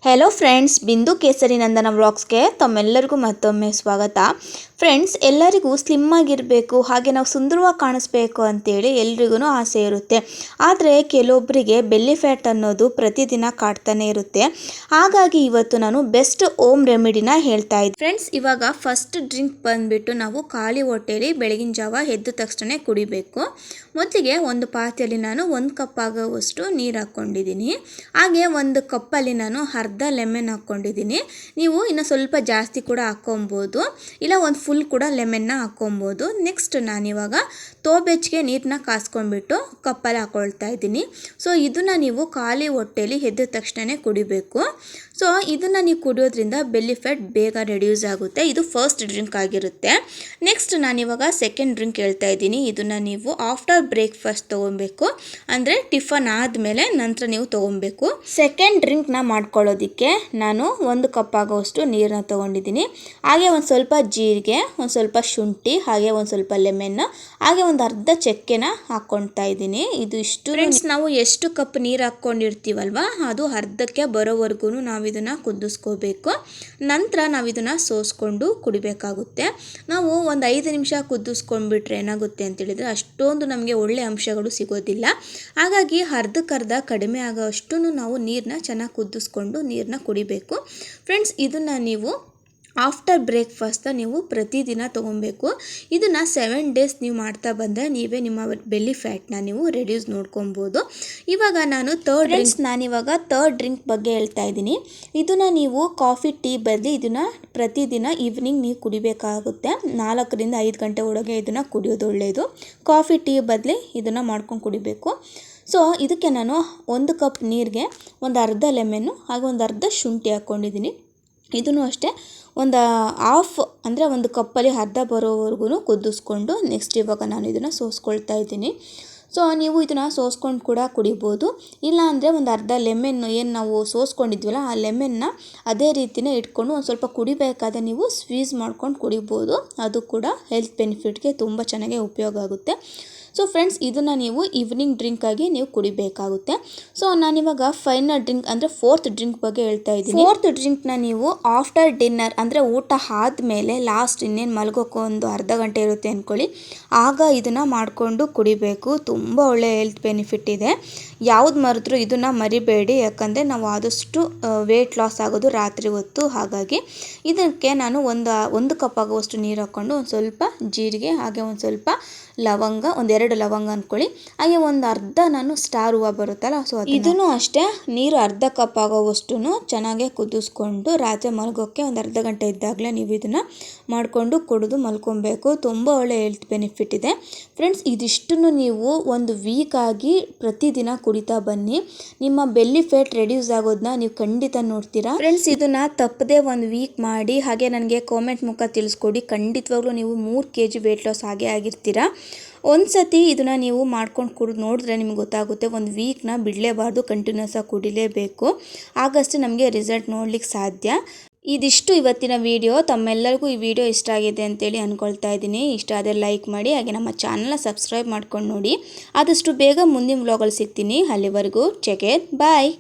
Hello friends, ಬಿಂದು ಕೇಸರಿ ನಂದನ ವ್ಲಾಗ್ಸ್ಗೆ ತಮ್ಮೆಲ್ಲರಿಗೂ ಮತ್ತೊಮ್ಮೆ ಸ್ವಾಗತ. ಫ್ರೆಂಡ್ಸ್, ಎಲ್ಲರಿಗೂ ಸ್ಲಿಮ್ ಆಗಿರಬೇಕು, ಹಾಗೆ ನಾವು ಸುಂದರವಾಗಿ ಕಾಣಿಸ್ಬೇಕು ಅಂತೇಳಿ ಎಲ್ರಿಗೂ ಆಸೆ ಇರುತ್ತೆ. ಆದರೆ ಕೆಲವೊಬ್ಬರಿಗೆ ಬೆಲ್ಲಿ ಫ್ಯಾಟ್ ಅನ್ನೋದು ಪ್ರತಿದಿನ ಕಾಡ್ತಾನೆ ಇರುತ್ತೆ. ಹಾಗಾಗಿ ಇವತ್ತು ನಾನು ಬೆಸ್ಟ್ ಹೋಮ್ ರೆಮಿಡಿನ ಹೇಳ್ತಾ ಇದ್ದೀನಿ. ಫ್ರೆಂಡ್ಸ್, ಇವಾಗ ಫಸ್ಟ್ ಡ್ರಿಂಕ್ ಬಂದುಬಿಟ್ಟು ನಾವು ಖಾಲಿ ಹೊಟ್ಟೆಯಲ್ಲಿ ಬೆಳಗಿನ ಜಾವ ಎದ್ದ ತಕ್ಷಣ ಕುಡಿಬೇಕು. ಮೊದಲಿಗೆ ಒಂದು ಪಾತ್ರೆಯಲ್ಲಿ ನಾನು 1 ಕಪ್ ಆಗುವಷ್ಟು ನೀರು ಹಾಕ್ಕೊಂಡಿದ್ದೀನಿ. ಹಾಗೆ 1 ಕಪ್ಪಲ್ಲಿ ನಾನು ಅರ್ಧ ಲೆಮನ್ ಹಾಕ್ಕೊಂಡಿದ್ದೀನಿ. ನೀವು ಇನ್ನು ಸ್ವಲ್ಪ ಜಾಸ್ತಿ ಕೂಡ ಹಾಕ್ಕೊಬೋದು, ಇಲ್ಲ ಒಂದು ಫುಲ್ ಕೂಡ ಲೆಮನ್ನ ಹಾಕ್ಕೊಬೋದು. ನೆಕ್ಸ್ಟ್ ನಾನಿವಾಗ ಬೆಚ್ಚಗೆ ನೀರನ್ನ ಕಾಸ್ಕೊಂಡ್ಬಿಟ್ಟು ಕಪ್ಪಲ್ಲಿ ಹಾಕ್ಕೊಳ್ತಾ ಇದ್ದೀನಿ. ಸೊ ಇದನ್ನು ನೀವು ಖಾಲಿ ಹೊಟ್ಟೆಯಲ್ಲಿ ಎದ್ದ ತಕ್ಷಣ ಕುಡಿಬೇಕು. ಸೊ ಇದನ್ನು ನೀವು ಕುಡಿಯೋದ್ರಿಂದ ಬೆಲ್ಲಿ ಫ್ಯಾಟ್ ಬೇಗ ರೆಡ್ಯೂಸ್ ಆಗುತ್ತೆ. ಇದು ಫಸ್ಟ್ ಡ್ರಿಂಕ್ ಆಗಿರುತ್ತೆ. ನೆಕ್ಸ್ಟ್ ನಾನಿವಾಗ ಸೆಕೆಂಡ್ ಡ್ರಿಂಕ್ ಹೇಳ್ತಾ ಇದ್ದೀನಿ. ಇದನ್ನು ನೀವು ಆಫ್ಟರ್ ಬ್ರೇಕ್ಫಾಸ್ಟ್ ತೊಗೊಬೇಕು, ಅಂದರೆ ಟಿಫನ್ ಆದಮೇಲೆ ನಂತರ ನೀವು ತೊಗೊಬೇಕು. ಸೆಕೆಂಡ್ ಡ್ರಿಂಕ್ನ ಮಾಡ್ಕೊಳ್ಳೋದಕ್ಕೆ ನಾನು 1 ಕಪ್ ಆಗೋವಷ್ಟು ನೀರನ್ನ ತೊಗೊಂಡಿದ್ದೀನಿ. ಹಾಗೆ ಒಂದು ಸ್ವಲ್ಪ ಜೀರಿಗೆ, ಒಂದು ಸ್ವಲ್ಪ ಶುಂಠಿ, ಹಾಗೆ ಒಂದು ಸ್ವಲ್ಪ ಲೆಮನ್, ಹಾಗೆ ಒಂದು ಅರ್ಧ ಚಕ್ಕೆನ ಹಾಕ್ಕೊಳ್ತಾ ಇದ್ದೀನಿ. ಇದು ಇಷ್ಟು. ಫ್ರೆಂಡ್ಸ್, ನಾವು ಎಷ್ಟು ಕಪ್ ನೀರು ಹಾಕ್ಕೊಂಡಿರ್ತೀವಲ್ವ ಅದು ಅರ್ಧಕ್ಕೆ ಬರೋವರೆಗೂ ನಾವು ಇದನ್ನು ಕುದಿಸ್ಕೋಬೇಕು. ನಂತರ ನಾವು ಇದನ್ನು ಸೋಸ್ಕೊಂಡು ಕುಡಿಬೇಕಾಗುತ್ತೆ. ನಾವು ಒಂದು 5 ನಿಮಿಷ ಕುದಿಸ್ಕೊಂಡ್ಬಿಟ್ರೆ ಏನಾಗುತ್ತೆ ಅಂತೇಳಿದರೆ ಅಷ್ಟೊಂದು ನಮಗೆ ಒಳ್ಳೆ ಅಂಶಗಳು ಸಿಗೋದಿಲ್ಲ. ಹಾಗಾಗಿ ಅರ್ಧಕ್ಕರ್ಧ ಕಡಿಮೆ ಆಗೋ ಅಷ್ಟು ನಾವು ನೀರನ್ನ ಚೆನ್ನಾಗಿ ಕುದಿಸ್ಕೊಂಡು ನೀರನ್ನ ಕುಡಿಬೇಕು. ಫ್ರೆಂಡ್ಸ್, ಇದನ್ನು ನೀವು ಆಫ್ಟರ್ ಬ್ರೇಕ್ಫಾಸ್ಟ್ ನೀವು ಪ್ರತಿದಿನ ತೊಗೊಬೇಕು. ಇದನ್ನು 7 ಡೇಸ್ ನೀವು ಮಾಡ್ತಾ ಬಂದರೆ ನೀವೇ ನಿಮ್ಮ ಬೆಲ್ಲಿ ಫ್ಯಾಟ್ನ ನೀವು ರೆಡ್ಯೂಸ್ ನೋಡ್ಕೊಬೋದು. ಇವಾಗ ನಾನು ಥರ್ಡ್ ಡ್ರಿಂಕ್ ಬಗ್ಗೆ ಹೇಳ್ತಾ ಇದ್ದೀನಿ. ಇದನ್ನು ನೀವು ಕಾಫಿ ಟೀ ಬದಲು ಇದನ್ನು ಪ್ರತಿದಿನ ಈವ್ನಿಂಗ್ ನೀವು ಕುಡಿಬೇಕಾಗುತ್ತೆ. 4 ರಿಂದ 5 ಗಂಟೆ ಒಳಗೆ ಇದನ್ನು ಕುಡಿಯೋದು ಒಳ್ಳೆಯದು. ಕಾಫಿ ಟೀ ಬದಲು ಇದನ್ನು ಮಾಡ್ಕೊಂಡು ಕುಡಿಬೇಕು. ಸೊ ಇದಕ್ಕೆ ನಾನು 1 ಕಪ್ ನೀರಿಗೆ ಒಂದು ಅರ್ಧ ಲೆಮನ್ನು ಹಾಗೆ ಒಂದು ಅರ್ಧ ಶುಂಠಿ ಹಾಕ್ಕೊಂಡಿದ್ದೀನಿ. ಇದನ್ನು ಅಷ್ಟೇ ಒಂದು ಹಾಫ್ ಅಂದರೆ 1 ಕಪ್ಪಲ್ಲಿ ಅರ್ಧ ಬರೋವರೆಗೂ ಕುದಿಸ್ಕೊಂಡು ನೆಕ್ಸ್ಟ್ ಇವಾಗ ನಾನು ಇದನ್ನು ಸೋಸ್ಕೊಳ್ತಾ ಇದ್ದೀನಿ. ಸೊ ನೀವು ಇದನ್ನು ಸೋಸ್ಕೊಂಡು ಕೂಡ ಕುಡಿಬೋದು. ಇಲ್ಲ ಅಂದರೆ ಒಂದು ಅರ್ಧ ಲೆಮನ್ ಏನು ನಾವು ಸೋಸ್ಕೊಂಡಿದ್ವಲ್ಲ ಆ ಲೆಮನ್ನ ಅದೇ ರೀತಿಯೇ ಇಟ್ಕೊಂಡು ಒಂದು ಸ್ವಲ್ಪ ಕುಡಿಬೇಕಾದ್ರೆ ನೀವು ಸ್ವೀಸ್ ಮಾಡ್ಕೊಂಡು ಕುಡಿಬೋದು. ಅದು ಕೂಡ ಹೆಲ್ತ್ ಬೆನಿಫಿಟ್ಗೆ ತುಂಬ ಚೆನ್ನಾಗಿ ಉಪಯೋಗ ಆಗುತ್ತೆ. ಸೊ ಫ್ರೆಂಡ್ಸ್, ಇದನ್ನು ನೀವು ಈವ್ನಿಂಗ್ ಡ್ರಿಂಕಾಗಿ ನೀವು ಕುಡಿಬೇಕಾಗುತ್ತೆ. ಸೊ ನಾನಿವಾಗ ಫೈನಲ್ ಡ್ರಿಂಕ್ ಅಂದರೆ 4th ಡ್ರಿಂಕ್ ಬಗ್ಗೆ ಹೇಳ್ತಾ ಇದ್ದೀನಿ. 4th ಡ್ರಿಂಕ್ನ ನೀವು ಆಫ್ಟರ್ ಡಿನ್ನರ್ ಅಂದರೆ ಊಟ ಆದಮೇಲೆ ಲಾಸ್ಟ್ ಇನ್ನೇನು ಮಲಗೋಕೆ ಒಂದು ಅರ್ಧ ಗಂಟೆ ಇರುತ್ತೆ ಅಂದ್ಕೊಳ್ಳಿ, ಆಗ ಇದನ್ನು ಮಾಡಿಕೊಂಡು ಕುಡಿಬೇಕು. ತುಂಬ ಒಳ್ಳೆಯ ಹೆಲ್ತ್ ಬೆನಿಫಿಟ್ ಇದೆ. ಯಾವ್ದು ಮರೆದ್ರೂ ಇದನ್ನು ಮರಿಬೇಡಿ, ಯಾಕಂದರೆ ನಾವು ಆದಷ್ಟು ವೆಯ್ಟ್ ಲಾಸ್ ಆಗೋದು ರಾತ್ರಿ ಹೊತ್ತು. ಹಾಗಾಗಿ ಇದಕ್ಕೆ ನಾನು ಒಂದು ಕಪ್ ಆಗುವಷ್ಟು ನೀರು ಹಾಕ್ಕೊಂಡು ಒಂದು ಸ್ವಲ್ಪ ಜೀರಿಗೆ, ಹಾಗೆ ಒಂದು ಸ್ವಲ್ಪ ಲವಂಗ, 2 ಲವಂಗ ಅಂದ್ಕೊಳ್ಳಿ, ಹಾಗೆ ಒಂದು ಅರ್ಧ ನಾನು ಸ್ಟಾರ್ ಹೂವು ಬರುತ್ತಲ್ಲ, ಸೊ ಇದನ್ನು ಅಷ್ಟೇ ನೀರು ಅರ್ಧ ಕಪ್ ಆಗೋವಷ್ಟು ಚೆನ್ನಾಗಿ ಕುದಿಸ್ಕೊಂಡು ರಾತ್ರಿ ಮಲಗೋಕ್ಕೆ ಒಂದು ಅರ್ಧ ಗಂಟೆ ಇದ್ದಾಗಲೇ ನೀವು ಇದನ್ನು ಮಾಡಿಕೊಂಡು ಕುಡಿದು ಮಲ್ಕೊಬೇಕು. ತುಂಬ ಒಳ್ಳೆ ಹೆಲ್ತ್ ಬೆನಿಫಿಟ್ ಇದೆ. ಫ್ರೆಂಡ್ಸ್, ಇದಿಷ್ಟನ್ನು ನೀವು ಒಂದು ವೀಕ್ ಆಗಿ ಪ್ರತಿದಿನ ಕುಡಿತಾ ಬನ್ನಿ. ನಿಮ್ಮ ಬೆಲ್ಲಿ ಫ್ಯಾಟ್ ರೆಡ್ಯೂಸ್ ಆಗೋದನ್ನ ನೀವು ಖಂಡಿತ ನೋಡ್ತೀರಾ. ಫ್ರೆಂಡ್ಸ್, ಇದನ್ನು ತಪ್ಪದೆ 1 ವೀಕ್ ಮಾಡಿ ಹಾಗೆ ನನಗೆ ಕಾಮೆಂಟ್ ಮುಖ ತಿಳಿಸ್ಕೊಡಿ. ಖಂಡಿತವಾಗ್ಲೂ ನೀವು 3 kg ವೆಯ್ಟ್ ಲಾಸ್ ಆಗಿರ್ತೀರಾ. ಒಂದು ಸತಿ ಇದನ್ನು ನೀವು ಮಾಡ್ಕೊಂಡು ಕುಡಿದು ನೋಡಿದ್ರೆ ನಿಮ್ಗೆ ಗೊತ್ತಾಗುತ್ತೆ. 1 ವೀಕ್ನ ಬಿಡಲೇಬಾರ್ದು, ಕಂಟಿನ್ಯೂಸ್ ಆಗಿ ಕುಡಿಲೇಬೇಕು. ಆಗಷ್ಟೇ ನಮಗೆ ರಿಸಲ್ಟ್ ನೋಡ್ಲಿಕ್ಕೆ ಸಾಧ್ಯ. ಇದಿಷ್ಟು ಇವತ್ತಿನ ವಿಡಿಯೋ. ತಮ್ಮೆಲ್ಲರಿಗೂ ಈ ವಿಡಿಯೋ ಇಷ್ಟ ಆಗಿದೆ ಅಂತೇಳಿ ಅಂದ್ಕೊಳ್ತಾ ಇದ್ದೀನಿ. ಇಷ್ಟ ಆದರೆ ಲೈಕ್ ಮಾಡಿ, ಹಾಗೆ ನಮ್ಮ ಚಾನಲ್ನ ಸಬ್ಸ್ಕ್ರೈಬ್ ಮಾಡ್ಕೊಂಡು ನೋಡಿ. ಆದಷ್ಟು ಬೇಗ ಮುಂದಿನ ವ್ಲಾಗಲ್ಲಿ ಸಿಗ್ತೀನಿ. ಅಲ್ಲಿವರೆಗೂ ಟೇಕ್ ಕೇರ್, ಬಾಯ್.